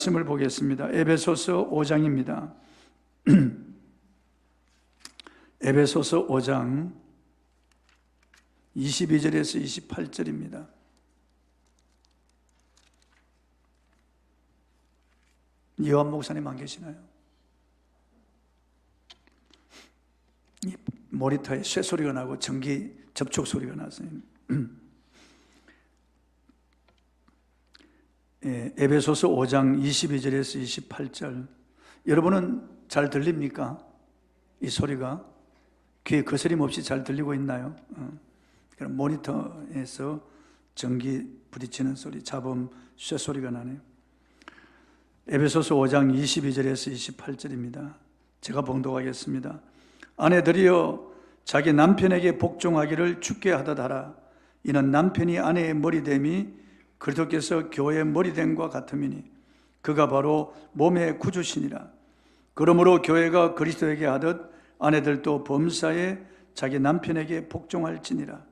말씀을 보겠습니다. 에베소서 5장입니다. 에베소서 5장 22절에서 28절입니다. 이완 목사님 안 계시나요? 이 모니터에 쇠소리가 나고 전기 접촉 소리가 나서요. 에베소서 5장 22절에서 28절. 여러분은 잘 들립니까? 이 소리가 귀에 거스림 없이 잘 들리고 있나요? 그럼 모니터에서 전기 부딪히는 소리, 잡음, 쇠소리가 나네요. 에베소서 5장 22절에서 28절입니다. 제가 봉독하겠습니다. 아내들이여 자기 남편에게 복종하기를 주께 하듯 하라. 이는 남편이 아내의 머리됨이 그리스도께서 교회의 머리됨과 같음이니 그가 바로 몸의 구주시니라. 그러므로 교회가 그리스도에게 하듯 아내들도 범사에 자기 남편에게 복종할지니라.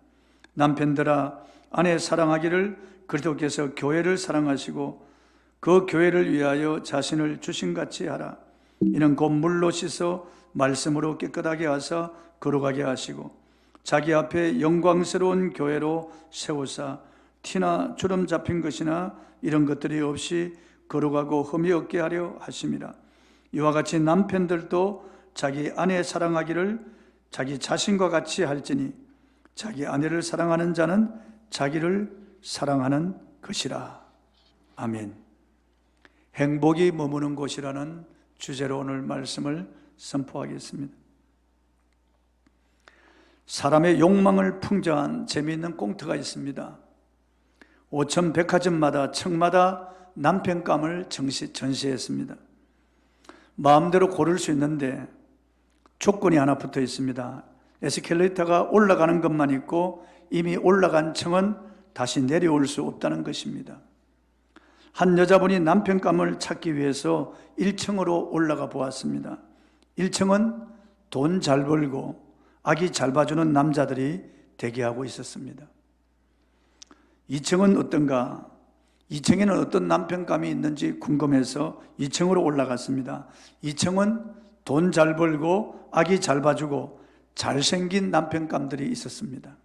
남편들아 아내 사랑하기를 그리스도께서 교회를 사랑하시고 그 교회를 위하여 자신을 주신같이 하라. 이는 곧 물로 씻어 말씀으로 깨끗하게 하사 거룩하게 하시고 자기 앞에 영광스러운 교회로 세우사 티나 주름 잡힌 것이나 이런 것들이 없이 거룩하고 흠이 없게 하려 하심이라. 이와 같이 남편들도 자기 아내 사랑하기를 자기 자신과 같이 할지니 자기 아내를 사랑하는 자는 자기를 사랑하는 것이라. 아멘. 행복이 머무는 곳이라는 주제로 오늘 말씀을 선포하겠습니다. 사람의 욕망을 풍자한 재미있는 꽁트가 있습니다. 오천 백화점마다 층마다 남편감을 전시했습니다. 마음대로 고를 수 있는데 조건이 하나 붙어 있습니다. 에스컬레이터가 올라가는 것만 있고 이미 올라간 층은 다시 내려올 수 없다는 것입니다. 한 여자분이 남편감을 찾기 위해서 1층으로 올라가 보았습니다. 1층은 돈 잘 벌고 아기 잘 봐주는 남자들이 대기하고 있었습니다. 2층은 어떤가? 2층에는 어떤 남편감이 있는지 궁금해서 2층으로 올라갔습니다. 2층은 돈 잘 벌고 아기 잘 봐주고 잘생긴 남편감들이 있었습니다.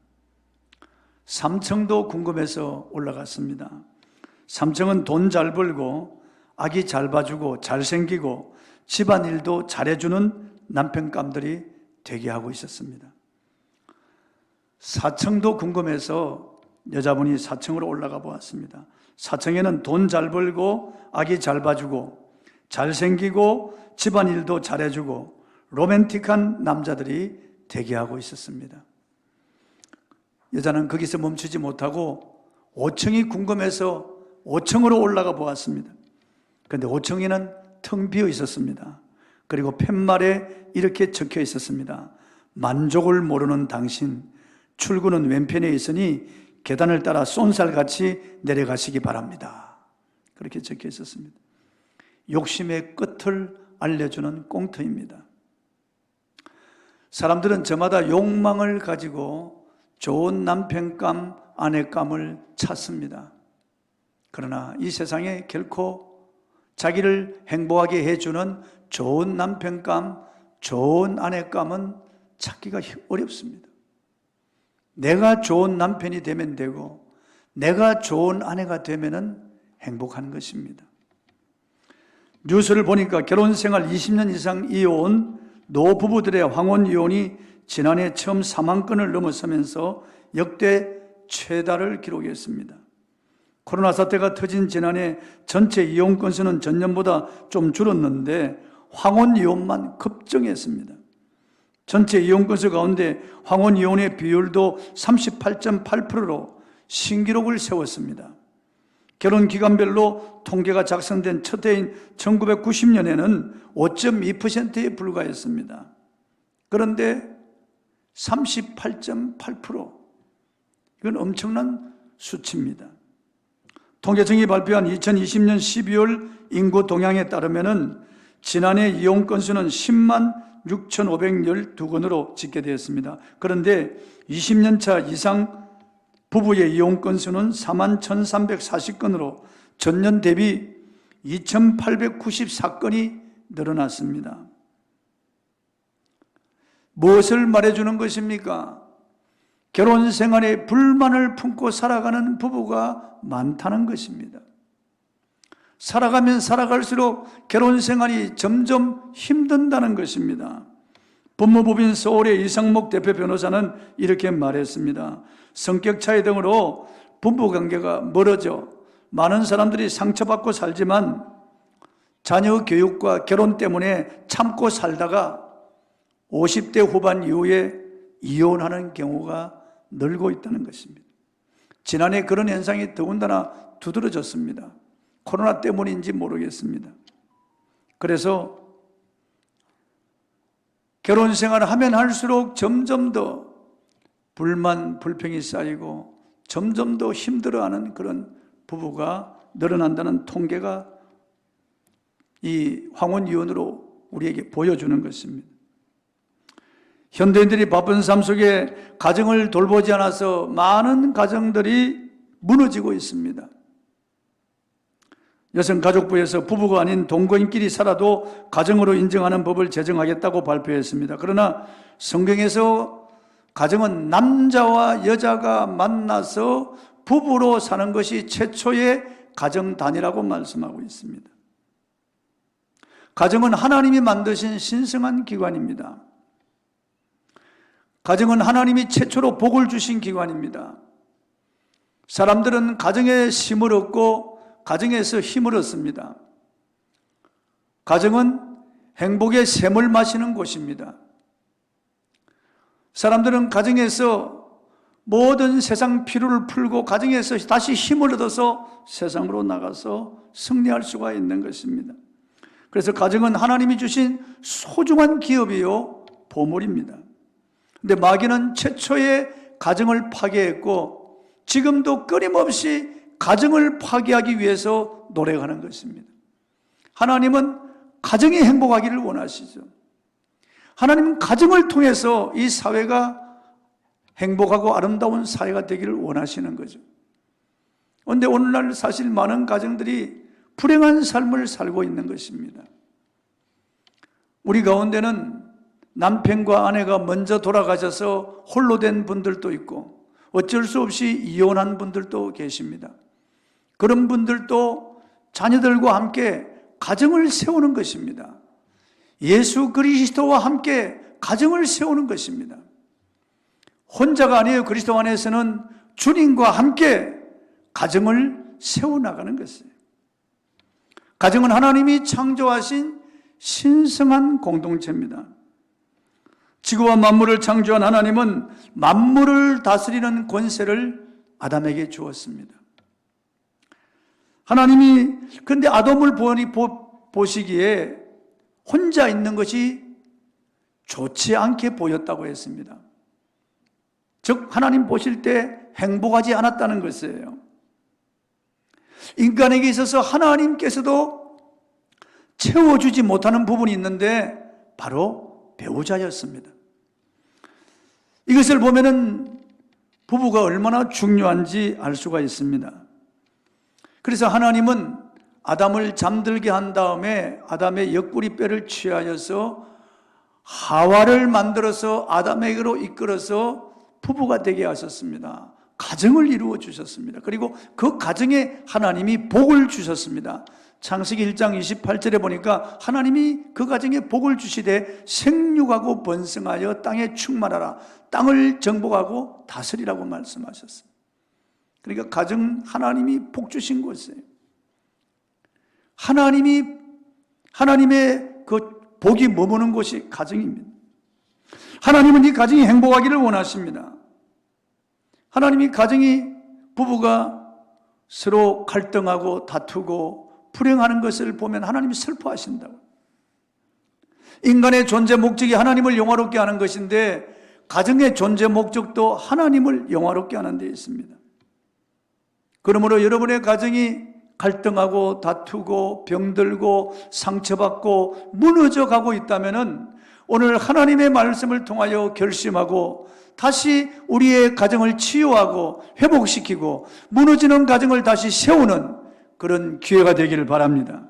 3층도 궁금해서 올라갔습니다. 3층은 돈 잘 벌고 아기 잘 봐주고 잘생기고 집안일도 잘해주는 남편감들이 대기하고 있었습니다. 4층도 궁금해서 여자분이 4층으로 올라가 보았습니다. 4층에는 돈 잘 벌고 아기 잘 봐주고 잘생기고 집안일도 잘해주고 로맨틱한 남자들이 대기하고 있었습니다. 여자는 거기서 멈추지 못하고 5층이 궁금해서 5층으로 올라가 보았습니다. 그런데 5층에는 텅 비어 있었습니다. 그리고 팻말에 이렇게 적혀 있었습니다. 만족을 모르는 당신, 출구는 왼편에 있으니 계단을 따라 쏜살같이 내려가시기 바랍니다. 그렇게 적혀 있었습니다. 욕심의 끝을 알려주는 꽁트입니다. 사람들은 저마다 욕망을 가지고 좋은 남편감, 아내감을 찾습니다. 그러나 이 세상에 결코 자기를 행복하게 해주는 좋은 남편감, 좋은 아내감은 찾기가 어렵습니다. 내가 좋은 남편이 되면 되고 내가 좋은 아내가 되면 행복한 것입니다. 뉴스를 보니까 결혼생활 20년 이상 이어온 노부부들의 황혼 이혼이 지난해 처음 4만 건을 넘어서면서 역대 최다를 기록했습니다. 코로나 사태가 터진 지난해 전체 이혼 건수는 전년보다 좀 줄었는데 황혼 이혼만 급증했습니다. 전체 이혼 건수 가운데 황혼 이혼의 비율도 38.8%로 신기록을 세웠습니다. 결혼 기간별로 통계가 작성된 첫 해인 1990년에는 5.2%에 불과했습니다. 그런데 38.8%, 이건 엄청난 수치입니다. 통계청이 발표한 2020년 12월 인구 동향에 따르면 지난해 이혼 건수는 10만 6,512건으로 집계되었습니다. 그런데 20년 차 이상 부부의 이혼 건수는 41,340건으로 전년 대비 2894건이 늘어났습니다. 무엇을 말해주는 것입니까? 결혼 생활에 불만을 품고 살아가는 부부가 많다는 것입니다. 살아가면 살아갈수록 결혼 생활이 점점 힘든다는 것입니다. 법무법인 서울의 이상목 대표 변호사는 이렇게 말했습니다. 성격 차이 등으로 부부관계가 멀어져 많은 사람들이 상처받고 살지만 자녀 교육과 결혼 때문에 참고 살다가 50대 후반 이후에 이혼하는 경우가 늘고 있다는 것입니다. 지난해 그런 현상이 더군다나 두드러졌습니다. 코로나 때문인지 모르겠습니다. 그래서 결혼 생활을 하면 할수록 점점 더 불만, 불평이 쌓이고 점점 더 힘들어하는 그런 부부가 늘어난다는 통계가 이 황혼이혼으로 우리에게 보여주는 것입니다. 현대인들이 바쁜 삶 속에 가정을 돌보지 않아서 많은 가정들이 무너지고 있습니다. 여성가족부에서 부부가 아닌 동거인끼리 살아도 가정으로 인정하는 법을 제정하겠다고 발표했습니다. 그러나 성경에서 가정은 남자와 여자가 만나서 부부로 사는 것이 최초의 가정 단위라고 말씀하고 있습니다. 가정은 하나님이 만드신 신성한 기관입니다. 가정은 하나님이 최초로 복을 주신 기관입니다. 사람들은 가정에 힘을 얻고 가정에서 힘을 얻습니다. 가정은 행복의 샘을 마시는 곳입니다. 사람들은 가정에서 모든 세상 피로를 풀고 가정에서 다시 힘을 얻어서 세상으로 나가서 승리할 수가 있는 것입니다. 그래서 가정은 하나님이 주신 소중한 기업이요 보물입니다. 그런데 마귀는 최초의 가정을 파괴했고 지금도 끊임없이 가정을 파괴하기 위해서 노력하는 것입니다. 하나님은 가정이 행복하기를 원하시죠. 하나님은 가정을 통해서 이 사회가 행복하고 아름다운 사회가 되기를 원하시는 거죠. 그런데 오늘날 사실 많은 가정들이 불행한 삶을 살고 있는 것입니다. 우리 가운데는 남편과 아내가 먼저 돌아가셔서 홀로 된 분들도 있고 어쩔 수 없이 이혼한 분들도 계십니다. 그런 분들도 자녀들과 함께 가정을 세우는 것입니다. 예수 그리스도와 함께 가정을 세우는 것입니다. 혼자가 아니에요. 그리스도 안에서는 주님과 함께 가정을 세워나가는 것이에요. 가정은 하나님이 창조하신 신성한 공동체입니다. 지구와 만물을 창조한 하나님은 만물을 다스리는 권세를 아담에게 주었습니다. 하나님이 그런데 아담을 보시기에 혼자 있는 것이 좋지 않게 보였다고 했습니다. 즉 하나님 보실 때 행복하지 않았다는 것이에요. 인간에게 있어서 하나님께서도 채워주지 못하는 부분이 있는데 바로 배우자였습니다. 이것을 보면은 부부가 얼마나 중요한지 알 수가 있습니다. 그래서 하나님은 아담을 잠들게 한 다음에 아담의 옆구리뼈를 취하여서 하와를 만들어서 아담에게로 이끌어서 부부가 되게 하셨습니다. 가정을 이루어 주셨습니다. 그리고 그 가정에 하나님이 복을 주셨습니다. 창세기 1장 28절에 보니까 하나님이 그 가정에 복을 주시되 생육하고 번성하여 땅에 충만하라, 땅을 정복하고 다스리라고 말씀하셨습니다. 그러니까 가정 하나님이 복 주신 곳이에요. 하나님의 그 복이 머무는 곳이 가정입니다. 하나님은 이 가정이 행복하기를 원하십니다. 하나님이 가정이 부부가 서로 갈등하고 다투고 불행하는 것을 보면 하나님이 슬퍼하신다고. 인간의 존재 목적이 하나님을 영화롭게 하는 것인데 가정의 존재 목적도 하나님을 영화롭게 하는 데 있습니다. 그러므로 여러분의 가정이 갈등하고 다투고 병들고 상처받고 무너져 가고 있다면 오늘 하나님의 말씀을 통하여 결심하고 다시 우리의 가정을 치유하고 회복시키고 무너지는 가정을 다시 세우는 그런 기회가 되기를 바랍니다.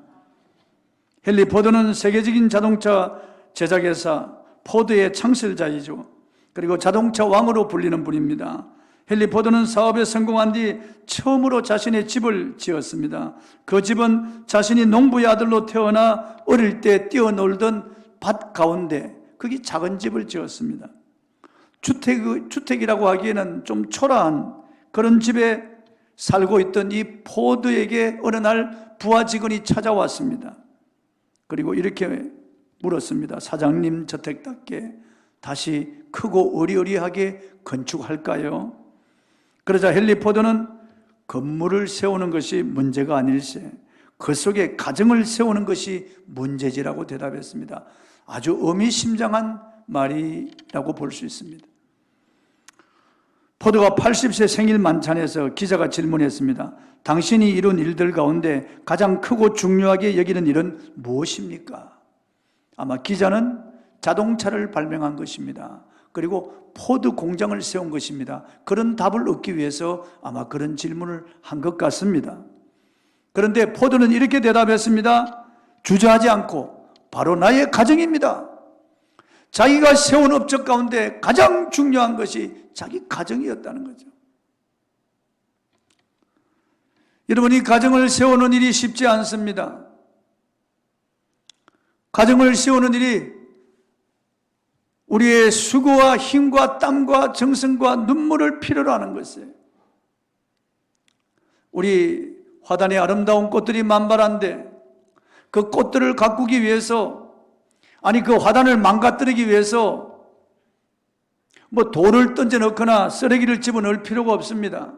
헨리 포드는 세계적인 자동차 제작회사 포드의 창설자이죠. 그리고 자동차 왕으로 불리는 분입니다. 헨리 포드는 사업에 성공한 뒤 처음으로 자신의 집을 지었습니다. 그 집은 자신이 농부의 아들로 태어나 어릴 때 뛰어놀던 밭 가운데 거기 작은 집을 지었습니다. 주택이라고 하기에는 좀 초라한 그런 집에 살고 있던 이 포드에게 어느 날 부하 직원이 찾아왔습니다. 그리고 이렇게 물었습니다. 사장님 저택답게 다시 크고 어리어리하게 건축할까요? 그러자 헨리 포드는 건물을 세우는 것이 문제가 아닐세 그 속에 가정을 세우는 것이 문제지라고 대답했습니다. 아주 의미심장한 말이라고 볼 수 있습니다. 포드가 80세 생일 만찬에서 기자가 질문했습니다. 당신이 이룬 일들 가운데 가장 크고 중요하게 여기는 일은 무엇입니까? 아마 기자는 자동차를 발명한 것입니다. 그리고 포드 공장을 세운 것입니다. 그런 답을 얻기 위해서 아마 그런 질문을 한 것 같습니다. 그런데 포드는 이렇게 대답했습니다. 주저하지 않고 바로 나의 가정입니다. 자기가 세운 업적 가운데 가장 중요한 것이 자기 가정이었다는 거죠. 여러분, 이 가정을 세우는 일이 쉽지 않습니다. 가정을 세우는 일이 우리의 수고와 힘과 땀과 정성과 눈물을 필요로 하는 것이에요. 우리 화단에 아름다운 꽃들이 만발한데 그 꽃들을 가꾸기 위해서, 아니 그 화단을 망가뜨리기 위해서 뭐 돌을 던져 넣거나 쓰레기를 집어넣을 필요가 없습니다.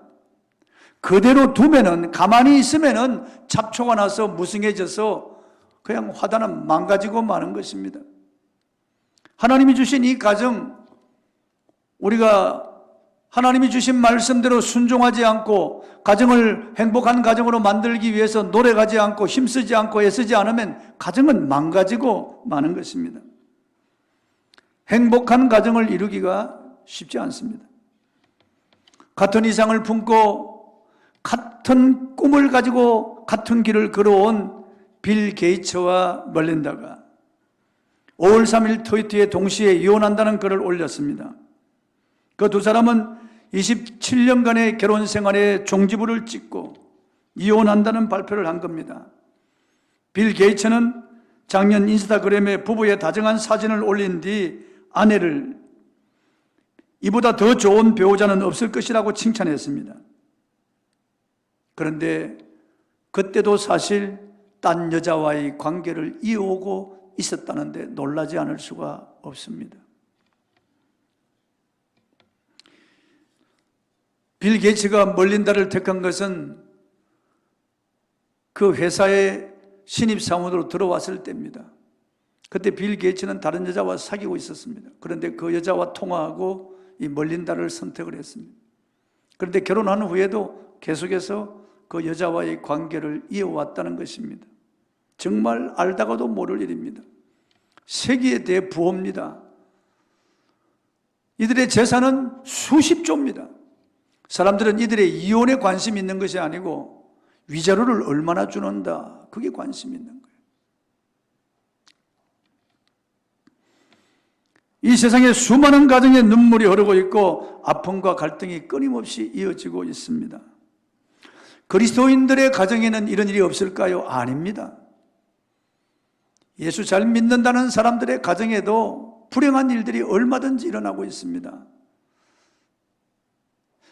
그대로 두면은, 가만히 있으면은 잡초가 나서 무성해져서 그냥 화단은 망가지고 마는 것입니다. 하나님이 주신 이 가정, 우리가 하나님이 주신 말씀대로 순종하지 않고 가정을 행복한 가정으로 만들기 위해서 노력하지 않고 힘쓰지 않고 애쓰지 않으면 가정은 망가지고 마는 것입니다. 행복한 가정을 이루기가 쉽지 않습니다. 같은 이상을 품고 같은 꿈을 가지고 같은 길을 걸어온 빌 게이츠와 멀린다가 5월 3일 트위터에 동시에 이혼한다는 글을 올렸습니다. 그 두 사람은 27년간의 결혼 생활에 종지부를 찍고 이혼한다는 발표를 한 겁니다. 빌 게이츠는 작년 인스타그램에 부부의 다정한 사진을 올린 뒤 아내를 이보다 더 좋은 배우자는 없을 것이라고 칭찬했습니다. 그런데 그때도 사실 딴 여자와의 관계를 이어오고 있었다는데 놀라지 않을 수가 없습니다. 빌 게이츠가 멀린다를 택한 것은 그 회사에 신입사원으로 들어왔을 때입니다. 그때 빌 게이츠는 다른 여자와 사귀고 있었습니다. 그런데 그 여자와 통화하고 이 멀린다를 선택을 했습니다. 그런데 결혼한 후에도 계속해서 그 여자와의 관계를 이어왔다는 것입니다. 정말 알다가도 모를 일입니다. 세기에 대해 부호입니다. 이들의 재산은 수십조입니다. 사람들은 이들의 이혼에 관심이 있는 것이 아니고 위자료를 얼마나 주는다, 그게 관심이 있는 거예요. 이 세상에 수많은 가정에 눈물이 흐르고 있고 아픔과 갈등이 끊임없이 이어지고 있습니다. 그리스도인들의 가정에는 이런 일이 없을까요? 아닙니다. 예수 잘 믿는다는 사람들의 가정에도 불행한 일들이 얼마든지 일어나고 있습니다.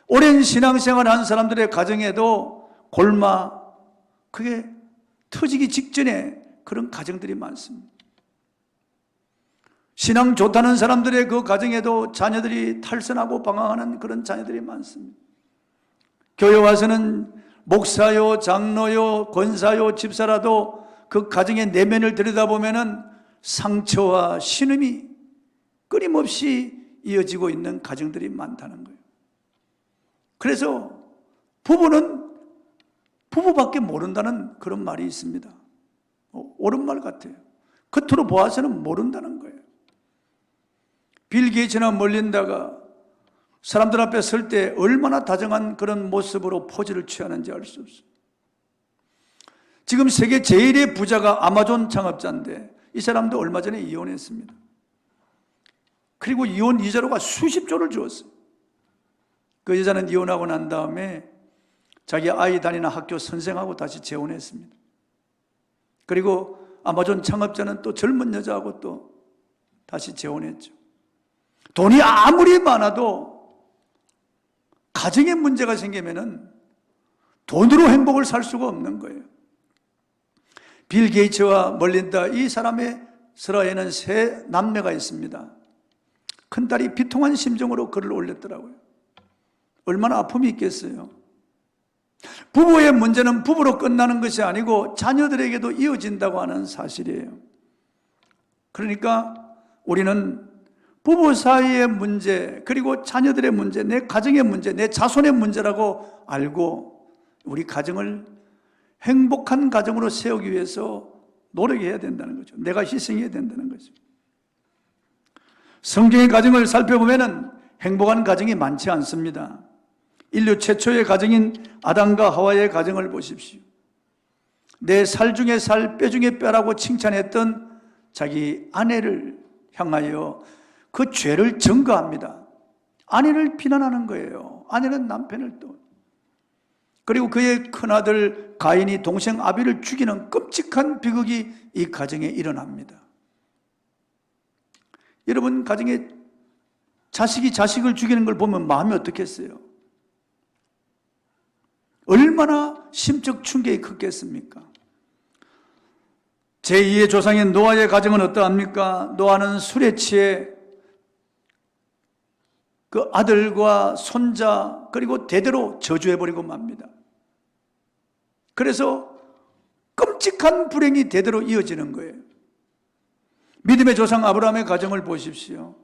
오랜 신앙생활을 한 사람들의 가정에도 골마, 그게 터지기 직전에 그런 가정들이 많습니다. 신앙 좋다는 사람들의 그 가정에도 자녀들이 탈선하고 방황하는 그런 자녀들이 많습니다. 교회 와서는 목사요, 장로요, 권사요, 집사라도 그 가정의 내면을 들여다보면은 상처와 신음이 끊임없이 이어지고 있는 가정들이 많다는 거예요. 그래서 부부는 부부밖에 모른다는 그런 말이 있습니다. 옳은 말 같아요. 겉으로 보아서는 모른다는 거예요. 빌 게이츠나 멀린다가 사람들 앞에 설 때 얼마나 다정한 그런 모습으로 포즈를 취하는지 알 수 없어요. 지금 세계 제일의 부자가 아마존 창업자인데 이 사람도 얼마 전에 이혼했습니다. 그리고 이혼 이자료가 수십 조를 주었어요. 그 여자는 이혼하고 난 다음에 자기 아이 다니는 학교 선생하고 다시 재혼했습니다. 그리고 아마존 창업자는 또 젊은 여자하고 또 다시 재혼했죠. 돈이 아무리 많아도 가정에 문제가 생기면은 돈으로 행복을 살 수가 없는 거예요. 빌 게이츠와 멀린다 이 사람의 설화에는 세 남매가 있습니다. 큰딸이 비통한 심정으로 글을 올렸더라고요. 얼마나 아픔이 있겠어요. 부부의 문제는 부부로 끝나는 것이 아니고 자녀들에게도 이어진다고 하는 사실이에요. 그러니까 우리는 부부 사이의 문제, 그리고 자녀들의 문제, 내 가정의 문제, 내 자손의 문제라고 알고 우리 가정을 행복한 가정으로 세우기 위해서 노력해야 된다는 거죠. 내가 희생해야 된다는 거죠. 성경의 가정을 살펴보면 행복한 가정이 많지 않습니다. 인류 최초의 가정인 아담과 하와의 가정을 보십시오. 내 살 중에 살, 뼈 중에 뼈라고 칭찬했던 자기 아내를 향하여 그 죄를 증거합니다. 아내를 비난하는 거예요. 아내는 남편을 또. 그리고 그의 큰아들 가인이 동생 아벨을 죽이는 끔찍한 비극이 이 가정에 일어납니다. 여러분 가정에 자식이 자식을 죽이는 걸 보면 마음이 어떻겠어요? 얼마나 심적 충격이 컸겠습니까? 제2의 조상인 노아의 가정은 어떠합니까? 노아는 술에 취해 그 아들과 손자 그리고 대대로 저주해버리고 맙니다. 그래서 끔찍한 불행이 대대로 이어지는 거예요. 믿음의 조상 아브라함의 가정을 보십시오.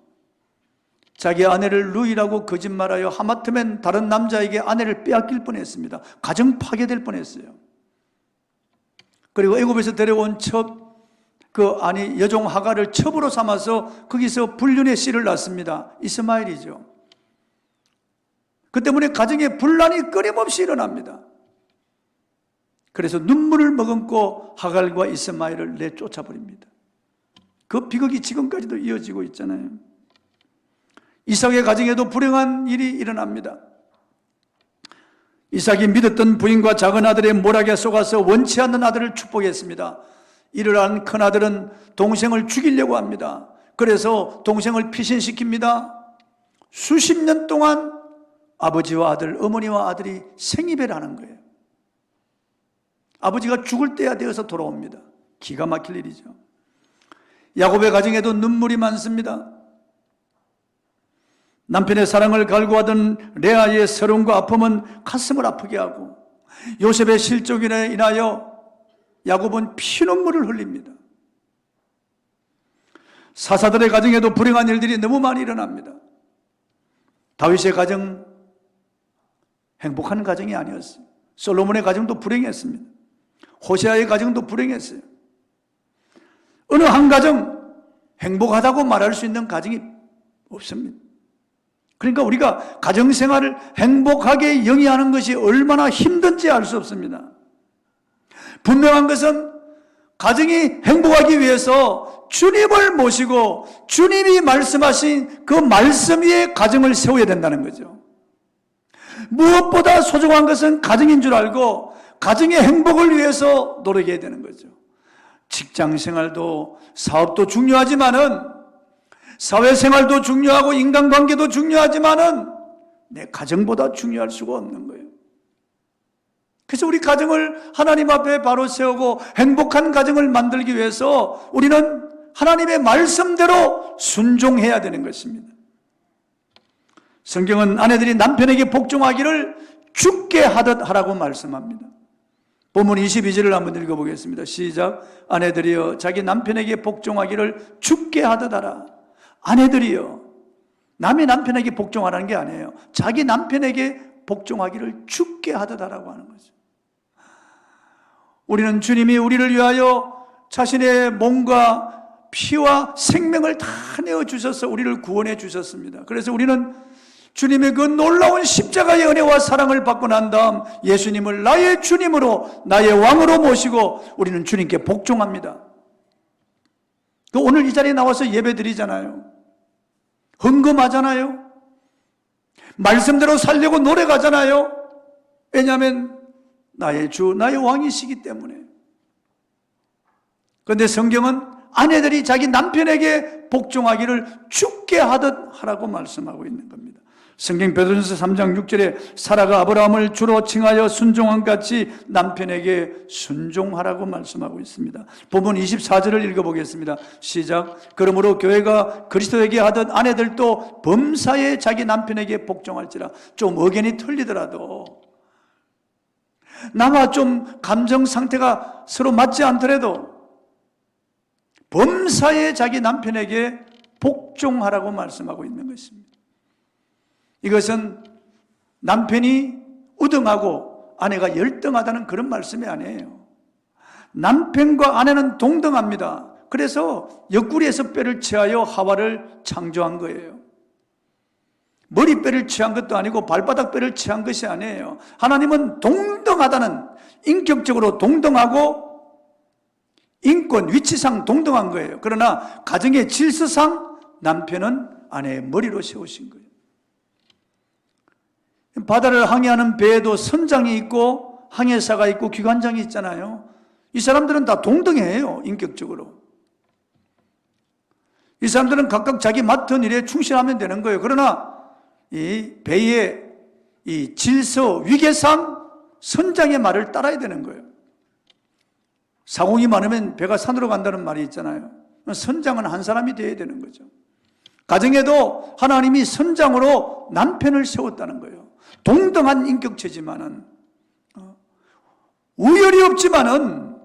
자기 아내를 루이라고 거짓말하여 하마터면 다른 남자에게 아내를 빼앗길 뻔했습니다. 가정 파괴될 뻔했어요. 그리고 애굽에서 데려온 여종 하가를 첩으로 삼아서 거기서 불륜의 씨를 낳습니다. 이스마엘이죠. 그 때문에 가정에 분란이 끊임없이 일어납니다. 그래서 눈물을 머금고 하갈과 이스마엘을 내쫓아버립니다. 그 비극이 지금까지도 이어지고 있잖아요. 이삭의 가정에도 불행한 일이 일어납니다. 이삭이 믿었던 부인과 작은 아들의 모락에 속아서 원치 않는 아들을 축복했습니다. 이를 안 큰 아들은 동생을 죽이려고 합니다. 그래서 동생을 피신시킵니다. 수십 년 동안 아버지와 아들, 어머니와 아들이 생이별을 하는 거예요. 아버지가 죽을 때야 되어서 돌아옵니다. 기가 막힐 일이죠. 야곱의 가정에도 눈물이 많습니다. 남편의 사랑을 갈구하던 레아의 서름과 아픔은 가슴을 아프게 하고 요셉의 실족으로 인하여 야곱은 피눈물을 흘립니다. 사사들의 가정에도 불행한 일들이 너무 많이 일어납니다. 다윗의 가정 행복한 가정이 아니었어요. 솔로몬의 가정도 불행했습니다. 호세아의 가정도 불행했어요. 어느 한 가정 행복하다고 말할 수 있는 가정이 없습니다. 그러니까 우리가 가정생활을 행복하게 영위하는 것이 얼마나 힘든지 알 수 없습니다. 분명한 것은 가정이 행복하기 위해서 주님을 모시고 주님이 말씀하신 그 말씀 위에 가정을 세워야 된다는 거죠. 무엇보다 소중한 것은 가정인 줄 알고 가정의 행복을 위해서 노력해야 되는 거죠. 직장생활도 사업도 중요하지만은 사회생활도 중요하고 인간관계도 중요하지만은 내 가정보다 중요할 수가 없는 거예요. 그래서 우리 가정을 하나님 앞에 바로 세우고 행복한 가정을 만들기 위해서 우리는 하나님의 말씀대로 순종해야 되는 것입니다. 성경은 아내들이 남편에게 복종하기를 죽게 하듯 하라고 말씀합니다. 본문 22절을 한번 읽어보겠습니다. 시작. 아내들이여 자기 남편에게 복종하기를 죽게 하듯 하라. 아내들이요, 남의 남편에게 복종하라는 게 아니에요. 자기 남편에게 복종하기를 죽게 하듯 하라고 하는 거죠. 우리는 주님이 우리를 위하여 자신의 몸과 피와 생명을 다 내어주셔서 우리를 구원해 주셨습니다. 그래서 우리는 주님의 그 놀라운 십자가의 은혜와 사랑을 받고 난 다음 예수님을 나의 주님으로, 나의 왕으로 모시고 우리는 주님께 복종합니다. 오늘 이 자리에 나와서 예배 드리잖아요. 헌금하잖아요. 말씀대로 살려고 노력하잖아요. 왜냐하면 나의 주, 나의 왕이시기 때문에. 그런데 성경은 아내들이 자기 남편에게 복종하기를 죽게 하듯 하라고 말씀하고 있는 겁니다. 성경 베드로전서 3장 6절에 사라가 아브라함을 주로 칭하여 순종한 같이 남편에게 순종하라고 말씀하고 있습니다. 본문 24절을 읽어보겠습니다. 시작. 그러므로 교회가 그리스도에게 하던 아내들도 범사에 자기 남편에게 복종할지라. 좀 의견이 틀리더라도, 나와 좀 감정 상태가 서로 맞지 않더라도 범사에 자기 남편에게 복종하라고 말씀하고 있는 것입니다. 이것은 남편이 우등하고 아내가 열등하다는 그런 말씀이 아니에요. 남편과 아내는 동등합니다. 그래서 옆구리에서 뼈를 취하여 하와를 창조한 거예요. 머리뼈를 취한 것도 아니고 발바닥 뼈를 취한 것이 아니에요. 하나님은 동등하다는, 인격적으로 동등하고 인권, 위치상 동등한 거예요. 그러나 가정의 질서상 남편은 아내의 머리로 세우신 거예요. 바다를 항해하는 배에도 선장이 있고 항해사가 있고 기관장이 있잖아요. 이 사람들은 다 동등해요, 인격적으로. 이 사람들은 각각 자기 맡은 일에 충실하면 되는 거예요. 그러나 이 배의 이 질서, 위계상 선장의 말을 따라야 되는 거예요. 사공이 많으면 배가 산으로 간다는 말이 있잖아요. 선장은 한 사람이 되어야 되는 거죠. 가정에도 하나님이 선장으로 남편을 세웠다는 거예요. 동등한 인격체지만은, 우열이 없지만은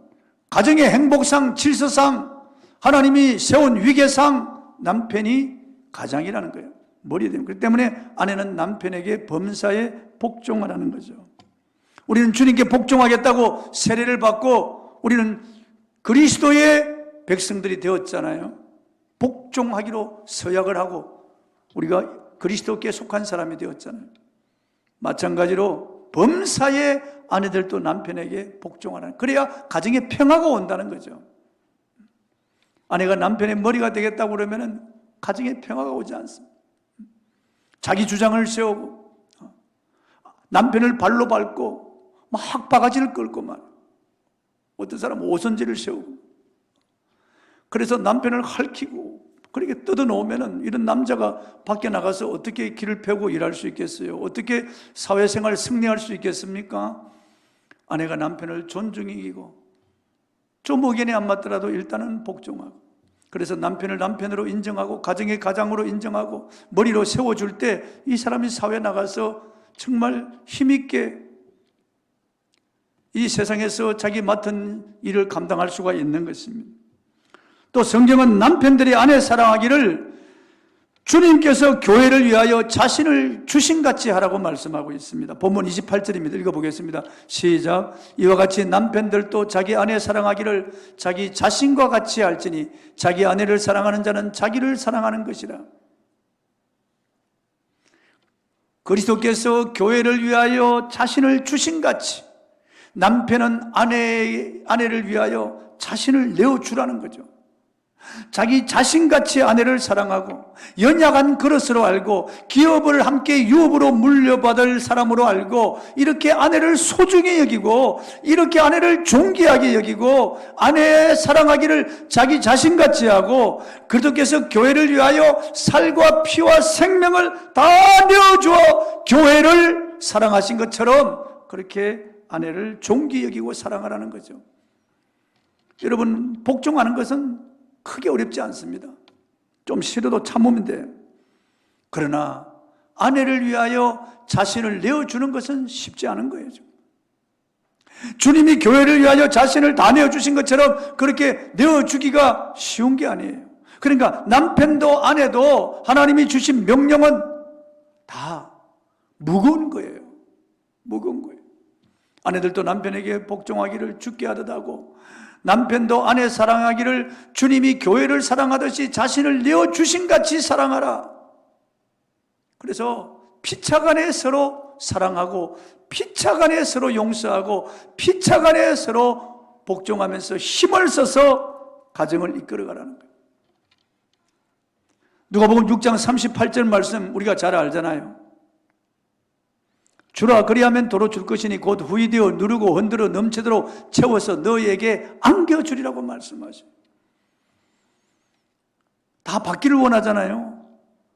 가정의 행복상, 질서상 하나님이 세운 위계상 남편이 가장이라는 거예요. 머리 되는. 그렇기 때문에 아내는 남편에게 범사에 복종하라는 거죠. 우리는 주님께 복종하겠다고 세례를 받고 우리는 그리스도의 백성들이 되었잖아요. 복종하기로 서약을 하고 우리가 그리스도께 속한 사람이 되었잖아요. 마찬가지로 범사의 아내들도 남편에게 복종하라는, 그래야 가정에 평화가 온다는 거죠. 아내가 남편의 머리가 되겠다고 그러면 가정에 평화가 오지 않습니다. 자기 주장을 세우고 남편을 발로 밟고 막 바가지를 끌고만, 어떤 사람은 오선지를 세우고, 그래서 남편을 핥히고 그렇게 뜯어놓으면 이런 남자가 밖에 나가서 어떻게 길을 펴고 일할 수 있겠어요? 어떻게 사회생활 승리할 수 있겠습니까? 아내가 남편을 존중히 여기고 좀 의견이 안 맞더라도 일단은 복종하고, 그래서 남편을 남편으로 인정하고 가정의 가장으로 인정하고 머리로 세워줄 때 이 사람이 사회에 나가서 정말 힘있게 이 세상에서 자기 맡은 일을 감당할 수가 있는 것입니다. 또 성경은 남편들이 아내 사랑하기를 주님께서 교회를 위하여 자신을 주신같이 하라고 말씀하고 있습니다. 본문 28절입니다. 읽어보겠습니다. 시작. 이와 같이 남편들도 자기 아내 사랑하기를 자기 자신과 같이 할지니 자기 아내를 사랑하는 자는 자기를 사랑하는 것이라. 그리스도께서 교회를 위하여 자신을 주신같이 남편은 아내를 위하여 자신을 내어주라는 거죠. 자기 자신같이 아내를 사랑하고 연약한 그릇으로 알고 기업을 함께 유업으로 물려받을 사람으로 알고 이렇게 아내를 소중히 여기고 이렇게 아내를 존귀하게 여기고 아내 사랑하기를 자기 자신같이 하고 그리스도께서 교회를 위하여 살과 피와 생명을 다 내어주어 교회를 사랑하신 것처럼 그렇게 아내를 존귀 여기고 사랑하라는 거죠. 여러분, 복종하는 것은 크게 어렵지 않습니다. 좀 싫어도 참으면 돼요. 그러나 아내를 위하여 자신을 내어주는 것은 쉽지 않은 거예요. 주님이 교회를 위하여 자신을 다 내어주신 것처럼 그렇게 내어주기가 쉬운 게 아니에요. 그러니까 남편도 아내도 하나님이 주신 명령은 다 무거운 거예요. 무거운 거예요. 아내들도 남편에게 복종하기를 주께 하듯 하고 남편도 아내 사랑하기를 주님이 교회를 사랑하듯이 자신을 내어주신 같이 사랑하라. 그래서 피차간에 서로 사랑하고 피차간에 서로 용서하고 피차간에 서로 복종하면서 힘을 써서 가정을 이끌어가라는 거예요. 누가복음 6장 38절 말씀 우리가 잘 알잖아요. 주라 그리하면 도로 줄 것이니 곧 후이되어 누르고 흔들어 넘치도록 채워서 너희에게 안겨주리라고 말씀하셔요. 다 받기를 원하잖아요.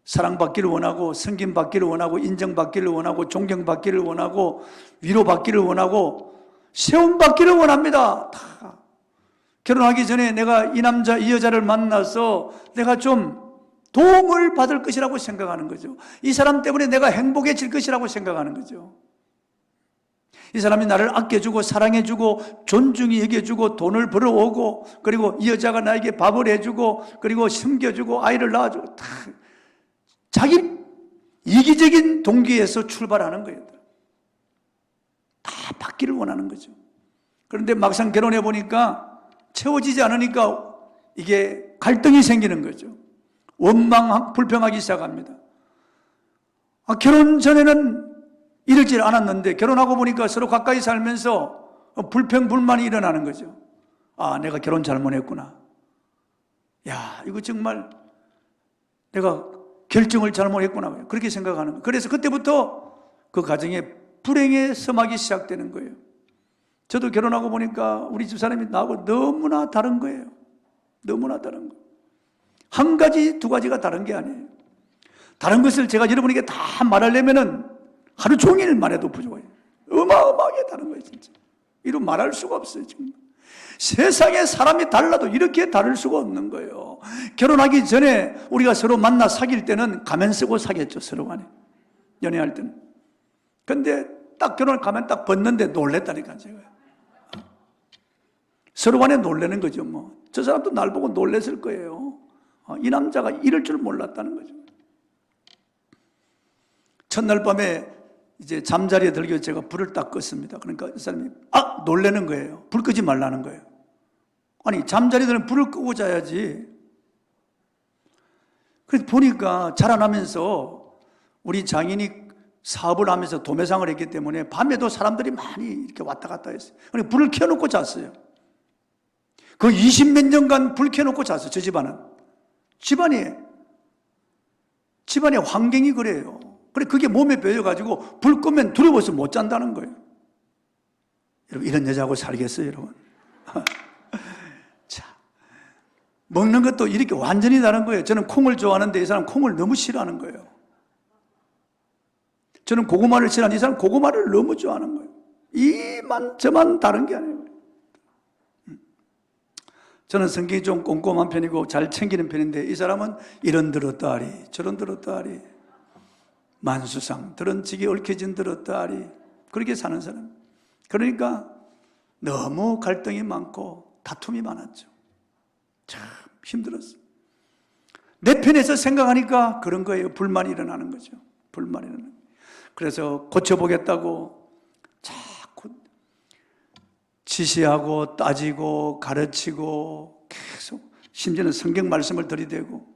사랑받기를 원하고 섬김받기를 원하고 인정받기를 원하고 존경받기를 원하고 위로받기를 원하고 세움받기를 원합니다. 다. 결혼하기 전에 내가 이 남자 이 여자를 만나서 내가 좀 도움을 받을 것이라고 생각하는 거죠. 이 사람 때문에 내가 행복해질 것이라고 생각하는 거죠. 이 사람이 나를 아껴주고 사랑해주고 존중히 여겨주고 돈을 벌어오고 그리고 이 여자가 나에게 밥을 해주고 그리고 섬겨주고 아이를 낳아주고 다 자기 이기적인 동기에서 출발하는 거예요. 다 받기를 원하는 거죠. 그런데 막상 결혼해 보니까 채워지지 않으니까 이게 갈등이 생기는 거죠. 원망, 불평하기 시작합니다. 결혼 전에는 이러질 않았는데 결혼하고 보니까 서로 가까이 살면서 불평, 불만이 일어나는 거죠. 내가 결혼 잘못했구나. 이거 정말 내가 결정을 잘못했구나. 그렇게 생각하는 거예요. 그래서 그때부터 그 가정에 불행의 서막이 시작되는 거예요. 저도 결혼하고 보니까 우리 집사람이 나하고 너무나 다른 거예요. 너무나 다른 거예요. 한 가지, 두 가지가 다른 게 아니에요. 다른 것을 제가 여러분에게 다 말하려면은 하루 종일 말해도 부족해요. 어마어마하게 다른 거예요, 진짜. 이로 말할 수가 없어요, 정말. 세상에 사람이 달라도 이렇게 다를 수가 없는 거예요. 결혼하기 전에 우리가 서로 만나 사귈 때는 가면 쓰고 사귀었죠, 서로 간에. 연애할 때는. 근데 딱 결혼 가면 딱 벗는데 놀랬다니까, 제가. 서로 간에 놀래는 거죠, 뭐. 저 사람도 날 보고 놀랬을 거예요. 이 남자가 이럴 줄 몰랐다는 거죠. 첫날 밤에 이제 잠자리에 들기 위해서 제가 불을 딱 껐습니다. 그러니까 이 사람이 놀래는 거예요. 불 끄지 말라는 거예요. 아니 잠자리에 들면 불을 끄고 자야지. 그래서 보니까 자라나면서 우리 장인이 사업을 하면서 도매상을 했기 때문에 밤에도 사람들이 많이 이렇게 왔다 갔다 했어요. 그러니까 불을 켜놓고 잤어요. 그 20몇 년간 불 켜놓고 잤어요. 저 집안의 환경이 그래요. 그래 그게 몸에 배어가지고 불 끄면 두려워서 못 잔다는 거예요. 여러분 이런 여자하고 살겠어요, 여러분? 자, 먹는 것도 이렇게 완전히 다른 거예요. 저는 콩을 좋아하는데 이 사람 콩을 너무 싫어하는 거예요. 저는 고구마를 싫어하는데 이 사람 고구마를 너무 좋아하는 거예요. 이만 저만 다른 게 아니에요. 저는 성격이 좀 꼼꼼한 편이고 잘 챙기는 편인데 이 사람은 이런 들었다리 저런 들었다리 만수상 들은지기 얽혀진 들었다리 그렇게 사는 사람. 그러니까 너무 갈등이 많고 다툼이 많았죠. 참 힘들었어요. 내 편에서 생각하니까 그런 거예요. 불만이 일어나는 거죠. 불만이 일어나는 거예요. 그래서 고쳐보겠다고 자꾸 지시하고 따지고 가르치고 계속 심지어는 성경 말씀을 들이대고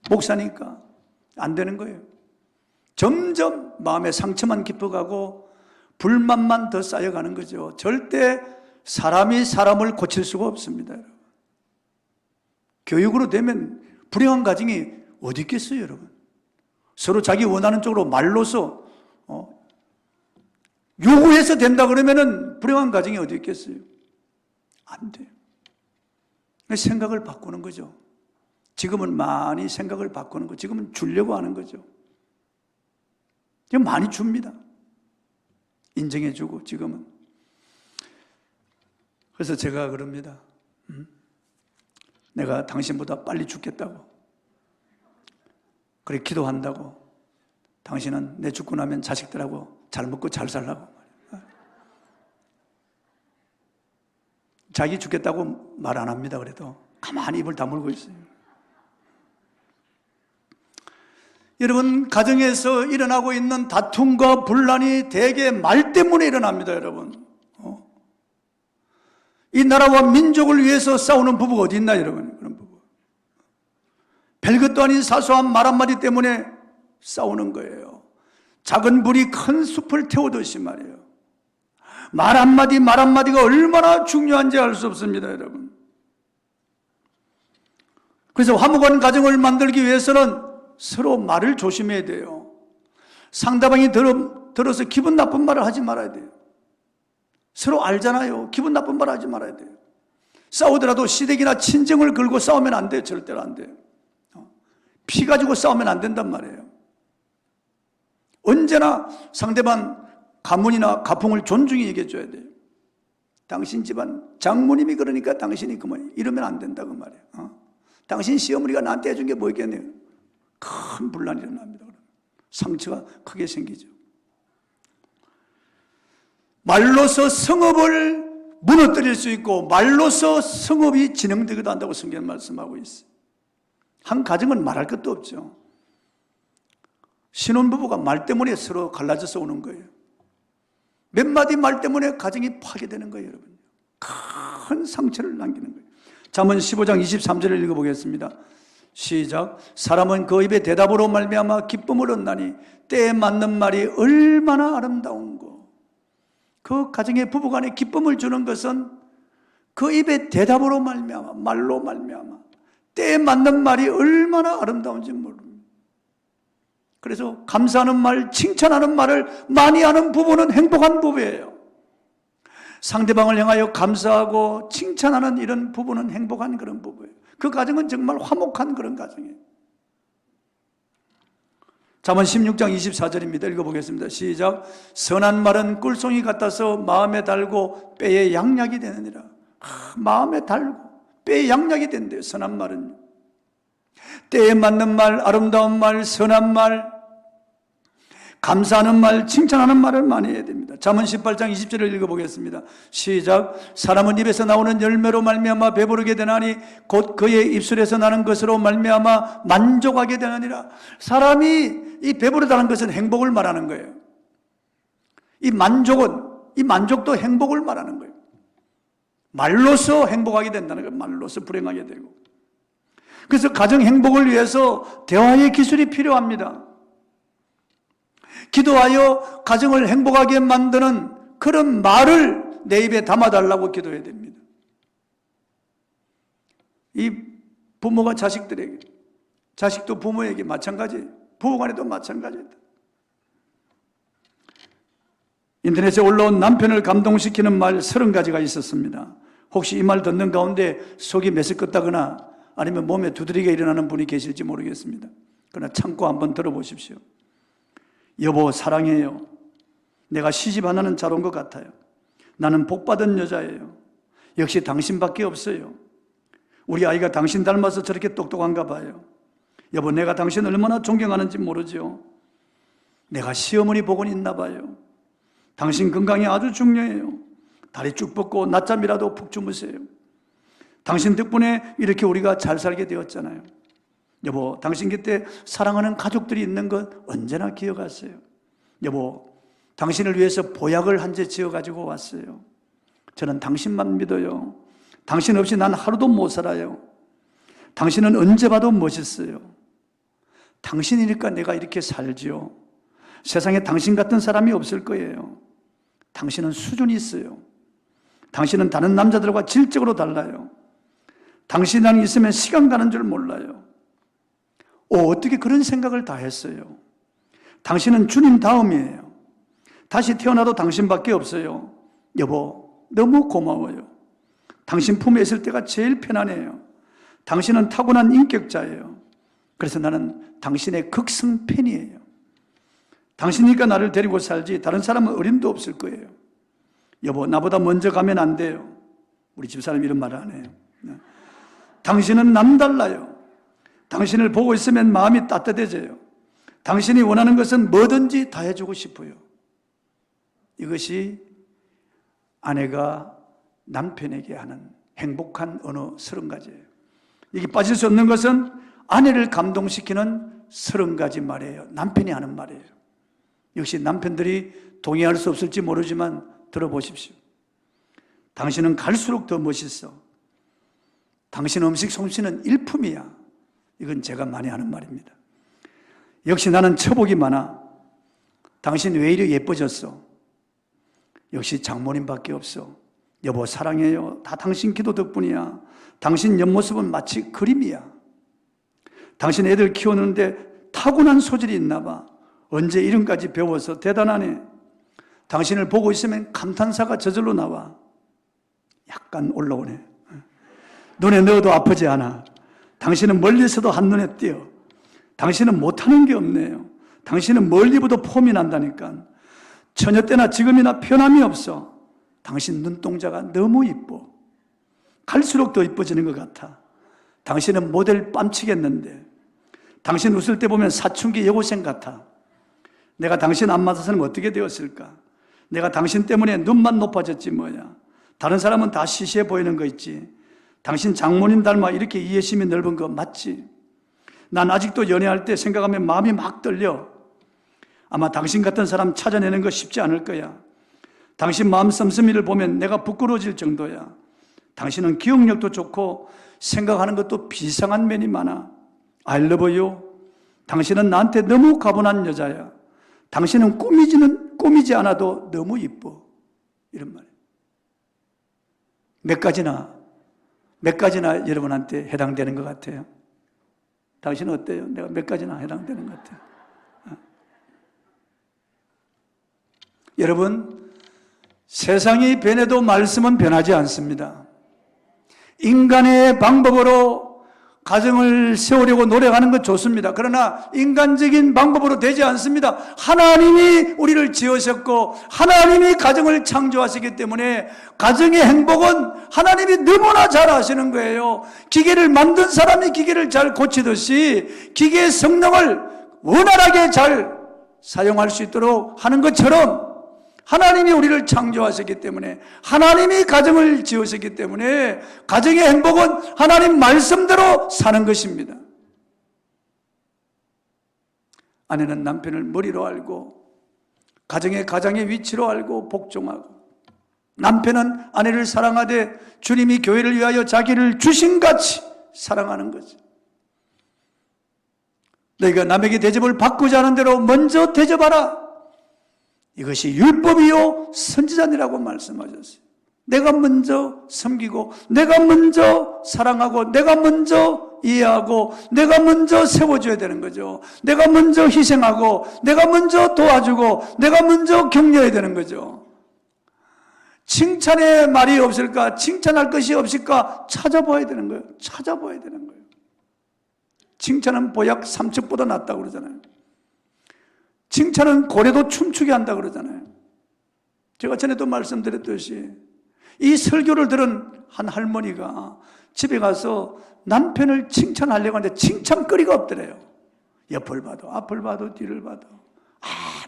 목사니까 안 되는 거예요. 점점 마음의 상처만 깊어가고 불만만 더 쌓여가는 거죠. 절대 사람이 사람을 고칠 수가 없습니다. 여러분. 교육으로 되면 불행한 가정이 어디 있겠어요, 여러분? 서로 자기 원하는 쪽으로 말로서 요구해서 된다 그러면은 불행한 가정이 어디 있겠어요? 안 돼요. 생각을 바꾸는 거죠. 지금은 많이 생각을 바꾸는 거. 지금은 주려고 하는 거죠. 지금 많이 줍니다. 인정해주고 지금은. 그래서 제가 그럽니다. 내가 당신보다 빨리 죽겠다고. 그래 기도한다고. 당신은 내 죽고 나면 자식들하고 잘 먹고 잘 살라고. 자기 죽겠다고 말 안 합니다. 그래도 가만히 입을 다물고 있어요. 여러분 가정에서 일어나고 있는 다툼과 분란이 대개 말 때문에 일어납니다. 여러분 이 나라와 민족을 위해서 싸우는 부부가 어디 있나 여러분. 그런 부부 별것도 아닌 사소한 말 한마디 때문에 싸우는 거예요. 작은 불이 큰 숲을 태우듯이 말이에요. 말 한마디가 얼마나 중요한지 알 수 없습니다, 여러분. 그래서 화목한 가정을 만들기 위해서는 서로 말을 조심해야 돼요. 상대방이 들어서 기분 나쁜 말을 하지 말아야 돼요. 서로 알잖아요. 기분 나쁜 말 하지 말아야 돼요. 싸우더라도 시댁이나 친정을 걸고 싸우면 안 돼요. 절대로 안 돼요. 피 가지고 싸우면 안 된단 말이에요. 언제나 상대방 가문이나 가풍을 존중히 얘기해 줘야 돼요. 당신 집안 장모님이 그러니까 당신이 그만 이러면 안 된다 그 말이에요. 당신 시어머니가 나한테 해준 게 뭐겠네요. 큰 분란이 일어납니다. 상처가 크게 생기죠. 말로서 성읍을 무너뜨릴 수 있고 말로서 성읍이 진행되기도 한다고 성경은 말씀하고 있어요. 한 가정은 말할 것도 없죠. 신혼부부가 말 때문에 서로 갈라져서 오는 거예요. 몇 마디 말 때문에 가정이 파괴되는 거예요, 여러분. 큰 상처를 남기는 거예요. 잠언 15장 23절을 읽어보겠습니다. 시작. 사람은 그 입의 대답으로 말미암아 기쁨을 얻나니 때에 맞는 말이 얼마나 아름다운고. 그 가정의 부부간에 기쁨을 주는 것은 그 입의 대답으로 말미암아, 말로 말미암아 때에 맞는 말이 얼마나 아름다운지 모릅니다. 그래서 감사하는 말, 칭찬하는 말을 많이 하는 부부는 행복한 부부예요. 상대방을 향하여 감사하고 칭찬하는 이런 부부는 행복한 그런 부부예요. 그 가정은 정말 화목한 그런 가정이에요. 잠언 16장 24절입니다. 읽어보겠습니다. 시작. 선한 말은 꿀송이 같아서 마음에 달고 뼈에 양약이 되느니라. 마음에 달고 뼈에 양약이 된대요. 선한 말은 때에 맞는 말, 아름다운 말, 선한 말, 감사하는 말, 칭찬하는 말을 많이 해야 됩니다. 잠언 18장 20절을 읽어보겠습니다. 시작. 사람은 입에서 나오는 열매로 말미암아 배부르게 되나니 곧 그의 입술에서 나는 것으로 말미암아 만족하게 되느니라. 사람이 이 배부르다는 것은 행복을 말하는 거예요. 이 만족도 행복을 말하는 거예요. 말로서 행복하게 된다는 거예요. 말로서 불행하게 되고. 그래서 가정 행복을 위해서 대화의 기술이 필요합니다. 기도하여 가정을 행복하게 만드는 그런 말을 내 입에 담아달라고 기도해야 됩니다. 이 부모가 자식들에게, 자식도 부모에게 마찬가지예요. 부부간에도 마찬가지입니다. 인터넷에 올라온 남편을 감동시키는 말 30가지가 있었습니다. 혹시 이 말 듣는 가운데 속이 메스껍다거나 아니면 몸에 두드리게 일어나는 분이 계실지 모르겠습니다. 그러나 참고 한번 들어보십시오. 여보 사랑해요. 내가 시집 안 하는 잘 온 것 같아요. 나는 복받은 여자예요. 역시 당신밖에 없어요. 우리 아이가 당신 닮아서 저렇게 똑똑한가 봐요. 여보 내가 당신 얼마나 존경하는지 모르죠. 내가 시어머니 복은 있나 봐요. 당신 건강이 아주 중요해요. 다리 쭉 뻗고 낮잠이라도 푹 주무세요. 당신 덕분에 이렇게 우리가 잘 살게 되었잖아요. 여보 당신 곁에 사랑하는 가족들이 있는 것 언제나 기억하세요. 여보 당신을 위해서 보약을 한 재 지어가지고 왔어요. 저는 당신만 믿어요. 당신 없이 난 하루도 못 살아요. 당신은 언제 봐도 멋있어요. 당신이니까 내가 이렇게 살지요. 세상에 당신 같은 사람이 없을 거예요. 당신은 수준이 있어요. 당신은 다른 남자들과 질적으로 달라요. 당신이랑 있으면 시간 가는 줄 몰라요. 어떻게 그런 생각을 다 했어요? 당신은 주님 다음이에요. 다시 태어나도 당신밖에 없어요. 여보, 너무 고마워요. 당신 품에 있을 때가 제일 편안해요. 당신은 타고난 인격자예요. 그래서 나는 당신의 극성 팬이에요. 당신이니까 나를 데리고 살지 다른 사람은 어림도 없을 거예요. 여보, 나보다 먼저 가면 안 돼요. 우리 집사람이 이런 말을 안 해요. 당신은 남달라요. 당신을 보고 있으면 마음이 따뜻해져요. 당신이 원하는 것은 뭐든지 다 해주고 싶어요. 이것이 아내가 남편에게 하는 행복한 언어 30가지예요. 이게 빠질 수 없는 것은 아내를 감동시키는 30가지 말이에요. 남편이 하는 말이에요. 역시 남편들이 동의할 수 없을지 모르지만 들어보십시오. 당신은 갈수록 더 멋있어. 당신 음식 솜씨는 일품이야. 이건 제가 많이 하는 말입니다. 역시 나는 처복이 많아. 당신 왜 이리 예뻐졌어? 역시 장모님밖에 없어. 여보 사랑해요. 다 당신 기도 덕분이야. 당신 옆모습은 마치 그림이야. 당신 애들 키우는데 타고난 소질이 있나 봐. 언제 이름까지 배워서 대단하네. 당신을 보고 있으면 감탄사가 저절로 나와. 약간 올라오네. 눈에 넣어도 아프지 않아. 당신은 멀리서도 한눈에 띄어. 당신은 못하는 게 없네요. 당신은 멀리 봐도 폼이 난다니까. 처녀 때나 지금이나 변함이 없어. 당신 눈동자가 너무 이뻐. 갈수록 더 이뻐지는 것 같아. 당신은 모델 뺨치겠는데. 당신 웃을 때 보면 사춘기 여고생 같아. 내가 당신 안 맞아서는 어떻게 되었을까? 내가 당신 때문에 눈만 높아졌지 뭐야. 다른 사람은 다 시시해 보이는 거 있지. 당신 장모님 닮아 이렇게 이해심이 넓은 거 맞지? 난 아직도 연애할 때 생각하면 마음이 막 떨려. 아마 당신 같은 사람 찾아내는 거 쉽지 않을 거야. 당신 마음 씀씀이를 보면 내가 부끄러워질 정도야. 당신은 기억력도 좋고 생각하는 것도 비상한 면이 많아. I love you. 당신은 나한테 너무 가분한 여자야. 당신은 꾸미지 않아도 너무 이뻐. 이런 말이에요. 몇 가지나 여러분한테 해당되는 것 같아요. 당신은 어때요? 내가 몇 가지나 해당되는 것 같아요. 여러분, 세상이 변해도 말씀은 변하지 않습니다. 인간의 방법으로 가정을 세우려고 노력하는 건 좋습니다. 그러나 인간적인 방법으로 되지 않습니다. 하나님이 우리를 지으셨고 하나님이 가정을 창조하시기 때문에 가정의 행복은 하나님이 너무나 잘 아시는 거예요. 기계를 만든 사람이 기계를 잘 고치듯이 기계의 성능을 원활하게 잘 사용할 수 있도록 하는 것처럼 하나님이 우리를 창조하셨기 때문에 하나님이 가정을 지으셨기 때문에 가정의 행복은 하나님 말씀대로 사는 것입니다. 아내는 남편을 머리로 알고 가정의 위치로 알고 복종하고 남편은 아내를 사랑하되 주님이 교회를 위하여 자기를 주신같이 사랑하는 거죠. 너희가 남에게 대접을 받고자 하는 대로 먼저 대접하라. 이것이 율법이요 선지자니라고 말씀하셨어요. 내가 먼저 섬기고 내가 먼저 사랑하고 내가 먼저 이해하고 내가 먼저 세워줘야 되는 거죠. 내가 먼저 희생하고 내가 먼저 도와주고 내가 먼저 격려해야 되는 거죠. 칭찬의 말이 없을까? 칭찬할 것이 없을까? 찾아봐야 되는 거예요. 찾아봐야 되는 거예요. 칭찬은 보약 삼척보다 낫다고 그러잖아요. 칭찬은 고래도 춤추게 한다 그러잖아요. 제가 전에도 말씀드렸듯이 이 설교를 들은 한 할머니가 집에 가서 남편을 칭찬하려고 하는데 칭찬거리가 없더래요. 옆을 봐도 앞을 봐도 뒤를 봐도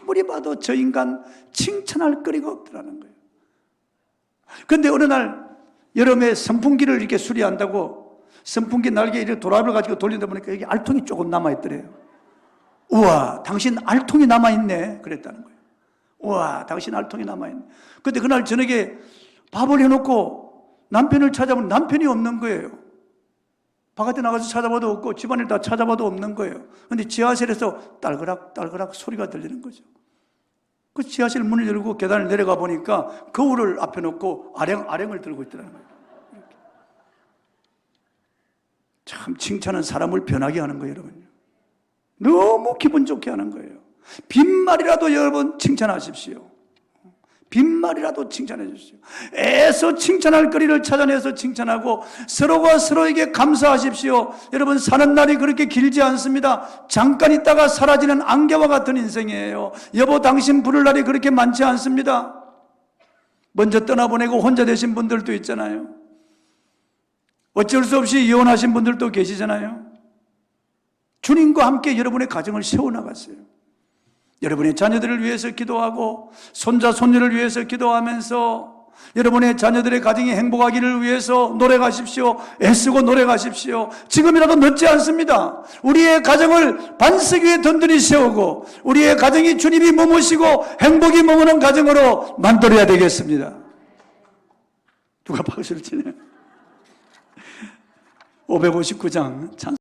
아무리 봐도 저 인간 칭찬할 거리가 없더라는 거예요. 그런데 어느 날 여름에 선풍기를 이렇게 수리한다고 선풍기 날개 이렇게 도랍을 가지고 돌린다 보니까 여기 알통이 조금 남아있더래요. 우와, 당신 알통이 남아있네. 그랬다는 거예요. 우와, 당신 알통이 남아있네. 근데 그날 저녁에 밥을 해놓고 남편을 찾아보면 남편이 없는 거예요. 바깥에 나가서 찾아봐도 없고 집안을 다 찾아봐도 없는 거예요. 근데 지하실에서 딸그락 소리가 들리는 거죠. 그 지하실 문을 열고 계단을 내려가 보니까 거울을 앞에 놓고 아령을 들고 있더라는 거예요. 이렇게. 참 칭찬은 사람을 변하게 하는 거예요, 여러분. 너무 기분 좋게 하는 거예요. 빈말이라도 여러분 칭찬하십시오. 빈말이라도 칭찬해 주십시오. 애써 칭찬할 거리를 찾아내서 칭찬하고 서로가 서로에게 감사하십시오. 여러분 사는 날이 그렇게 길지 않습니다. 잠깐 있다가 사라지는 안개와 같은 인생이에요. 여보 당신 부를 날이 그렇게 많지 않습니다. 먼저 떠나보내고 혼자 되신 분들도 있잖아요. 어쩔 수 없이 이혼하신 분들도 계시잖아요. 주님과 함께 여러분의 가정을 세워나갔어요. 여러분의 자녀들을 위해서 기도하고 손자, 손녀를 위해서 기도하면서 여러분의 자녀들의 가정이 행복하기를 위해서 노력하십시오. 애쓰고 노력하십시오. 지금이라도 늦지 않습니다. 우리의 가정을 반석 위에 든든히 세우고 우리의 가정이 주님이 머무시고 행복이 머무는 가정으로 만들어야 되겠습니다. 누가 박수를 치네요. 559장